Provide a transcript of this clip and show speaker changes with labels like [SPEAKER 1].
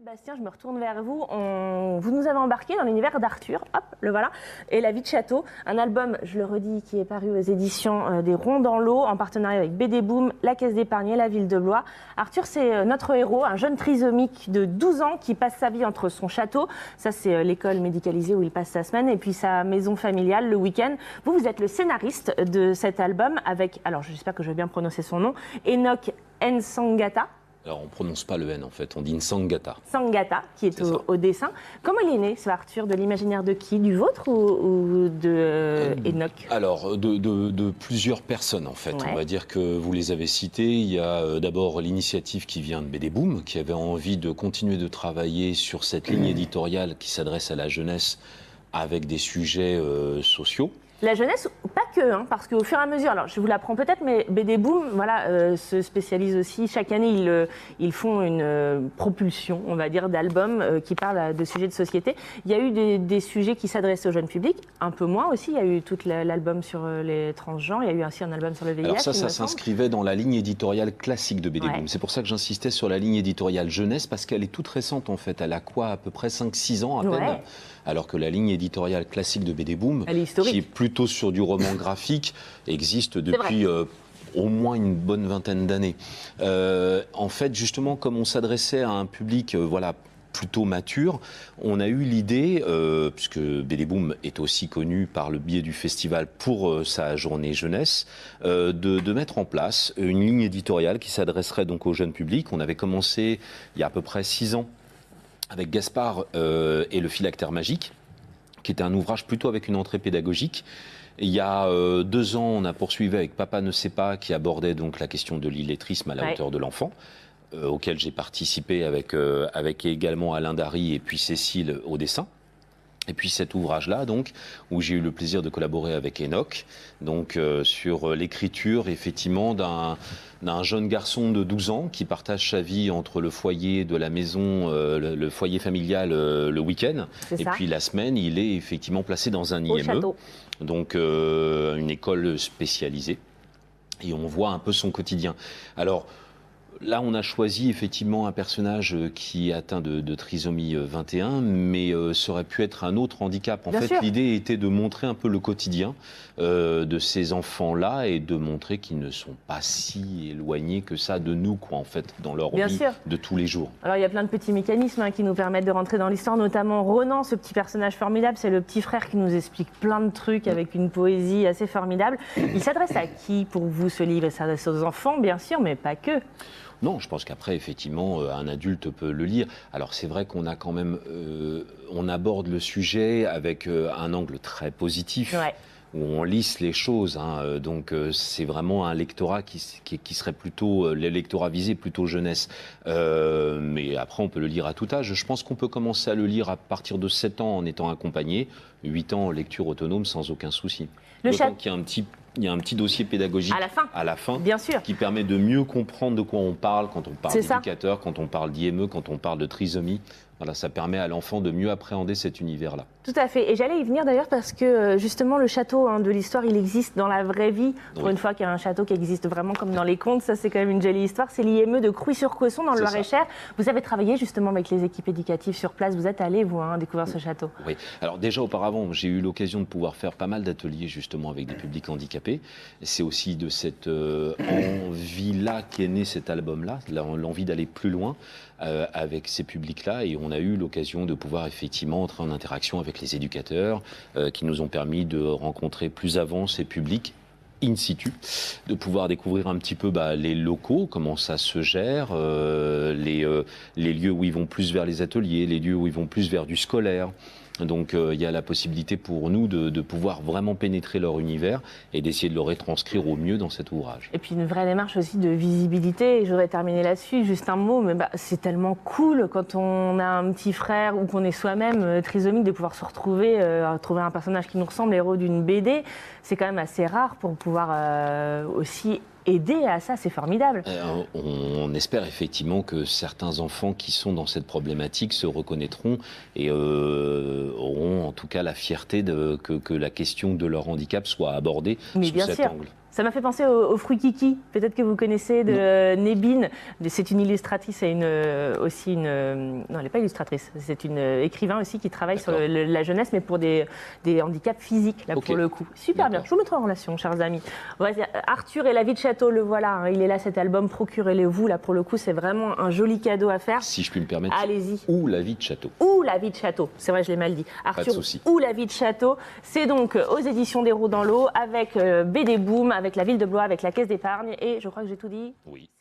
[SPEAKER 1] Bastien, je me retourne vers vous. Vous nous avez embarqué dans l'univers d'Arthur, hop, le voilà, et La vie de château, un album, je le redis, qui est paru aux éditions des Ronds dans l'eau, en partenariat avec BD Boom, la Caisse d'Épargne et la Ville de Blois. Arthur, c'est notre héros, un jeune trisomique de 12 ans qui passe sa vie entre son château, ça c'est l'école médicalisée où il passe sa semaine, et puis sa maison familiale le week-end. Vous êtes le scénariste de cet album avec, alors j'espère que je vais bien prononcer son nom, Enoch Nsangata.
[SPEAKER 2] Alors, on ne prononce pas le N, en fait, on dit Nsangata.
[SPEAKER 1] Nsangata, qui est au dessin. Comment il est né, ce Arthur? De l'imaginaire de qui? Du vôtre ou de Enoch?
[SPEAKER 2] Alors, de plusieurs personnes, en fait. Ouais. On va dire que vous les avez citées. Il y a d'abord l'initiative qui vient de BD Boom, qui avait envie de continuer de travailler sur cette ligne éditoriale qui s'adresse à la jeunesse avec des sujets sociaux.
[SPEAKER 1] La jeunesse, pas que, hein, parce qu'au fur et à mesure, alors je vous l'apprends peut-être, mais BD Boom voilà, se spécialise aussi. Chaque année, ils font une propulsion, on va dire, d'albums qui parlent de sujets de société. Il y a eu des sujets qui s'adressaient au jeune public, un peu moins aussi. Il y a eu tout l'album sur les transgenres, il y a eu aussi un album sur le VIH.
[SPEAKER 2] Alors ça s'inscrivait dans la ligne éditoriale classique de BD Boom. C'est pour ça que j'insistais sur la ligne éditoriale jeunesse, parce qu'elle est toute récente en fait. Elle a quoi, à peu près 5-6 ans à peine. Alors que la ligne éditoriale classique de BD Boom, qui est plutôt sur du roman graphique, existe depuis au moins une bonne vingtaine d'années. En fait, justement, comme on s'adressait à un public plutôt mature, on a eu l'idée, puisque BD Boom est aussi connu par le biais du festival pour sa journée jeunesse, de mettre en place une ligne éditoriale qui s'adresserait donc au jeune public. On avait commencé il y a à peu près 6 ans avec Gaspard et le phylactère magique, qui était un ouvrage plutôt avec une entrée pédagogique. Et il y a 2 ans, on a poursuivi avec Papa ne sait pas, qui abordait donc la question de l'illettrisme à la hauteur de l'enfant, auquel j'ai participé avec également Alain Dary et puis Cécile au dessin. Et puis cet ouvrage-là, donc, où j'ai eu le plaisir de collaborer avec Enoch, donc sur l'écriture, effectivement, d'un jeune garçon de 12 ans qui partage sa vie entre le foyer de la maison, le foyer familial le week-end, et puis la semaine, il est effectivement placé dans un IME, donc une école spécialisée, et on voit un peu son quotidien. Alors, là, on a choisi effectivement un personnage qui est atteint de trisomie 21, mais ça aurait pu être un autre handicap. En fait, l'idée était de montrer un peu le quotidien de ces enfants-là et de montrer qu'ils ne sont pas si éloignés que ça de nous, quoi, en fait, dans leur vie de tous les jours.
[SPEAKER 1] Alors, il y a plein de petits mécanismes qui nous permettent de rentrer dans l'histoire, notamment Ronan, ce petit personnage formidable. C'est le petit frère qui nous explique plein de trucs avec une poésie assez formidable. Il s'adresse à qui pour vous, ce livre? Il s'adresse aux enfants, bien sûr, mais pas que.
[SPEAKER 2] Non, je pense qu'après, effectivement, un adulte peut le lire. Alors, c'est vrai qu'on a quand même... on aborde le sujet avec un angle très positif, où on lisse les choses. Donc, c'est vraiment un lectorat qui serait plutôt... l'électorat visé, plutôt jeunesse. Mais après, on peut le lire à tout âge. Je pense qu'on peut commencer à le lire à partir de 7 ans en étant accompagné. 8 ans en lecture autonome, sans aucun souci. D'autant qu'il y a un petit dossier pédagogique à la fin
[SPEAKER 1] bien sûr,
[SPEAKER 2] qui permet de mieux comprendre de quoi on parle quand on parle d'éducateur, quand on parle d'IME, quand on parle de trisomie. Voilà, ça permet à l'enfant de mieux appréhender cet univers-là.
[SPEAKER 1] Tout à fait. Et j'allais y venir d'ailleurs parce que justement le château de l'histoire, il existe dans la vraie vie. Pour une fois qu'il y a un château qui existe vraiment comme dans les contes, ça c'est quand même une jolie histoire. C'est l'IME de Crouy-sur-Cosson dans le Loir-et-Cher. Vous avez travaillé justement avec les équipes éducatives sur place. Vous êtes allé, vous, découvrir ce château.
[SPEAKER 2] Oui. Alors déjà auparavant, j'ai eu l'occasion de pouvoir faire pas mal d'ateliers justement avec des publics handicapés. C'est aussi de cette envie-là qu'est né cet album-là, l'envie d'aller plus loin avec ces publics-là. Et on a eu l'occasion de pouvoir effectivement entrer en interaction avec les éducateurs qui nous ont permis de rencontrer plus avant ces publics in situ, de pouvoir découvrir un petit peu les locaux, comment ça se gère, les lieux où ils vont plus vers les ateliers, les lieux où ils vont plus vers du scolaire. Donc il y a la possibilité pour nous de pouvoir vraiment pénétrer leur univers et d'essayer de le retranscrire au mieux dans cet ouvrage.
[SPEAKER 1] Et puis une vraie démarche aussi de visibilité. Et je voudrais terminer là-dessus, juste un mot, mais c'est tellement cool quand on a un petit frère ou qu'on est soi-même trisomique de pouvoir se retrouver, trouver un personnage qui nous ressemble, héros d'une BD. C'est quand même assez rare pour pouvoir aussi aider à ça, c'est formidable.
[SPEAKER 2] On espère effectivement que certains enfants qui sont dans cette problématique se reconnaîtront et auront en tout cas la fierté que la question de leur handicap soit abordée sous cet angle.
[SPEAKER 1] Ça m'a fait penser au fruit Kiki, peut-être que vous connaissez, de Nébine. C'est une illustratrice et aussi une... Non, elle n'est pas illustratrice, c'est une écrivain aussi qui travaille sur la jeunesse, mais pour des handicaps physiques, là, pour le coup. Super bien, je vous mettrai en relation, chers amis. Arthur et la vie de château, le voilà, hein, il est là cet album, procurez-le-vous, là pour le coup, c'est vraiment un joli cadeau à faire.
[SPEAKER 2] Si je puis me permettre.
[SPEAKER 1] Allez-y.
[SPEAKER 2] Ou la vie de château.
[SPEAKER 1] Ou la vie de château, c'est vrai, je l'ai mal dit. Arthur, ou la vie de château, c'est donc aux éditions des Roues dans l'eau, avec BD Boom, avec la ville de Blois, avec la caisse d'épargne, et je crois que j'ai tout dit.
[SPEAKER 2] Oui.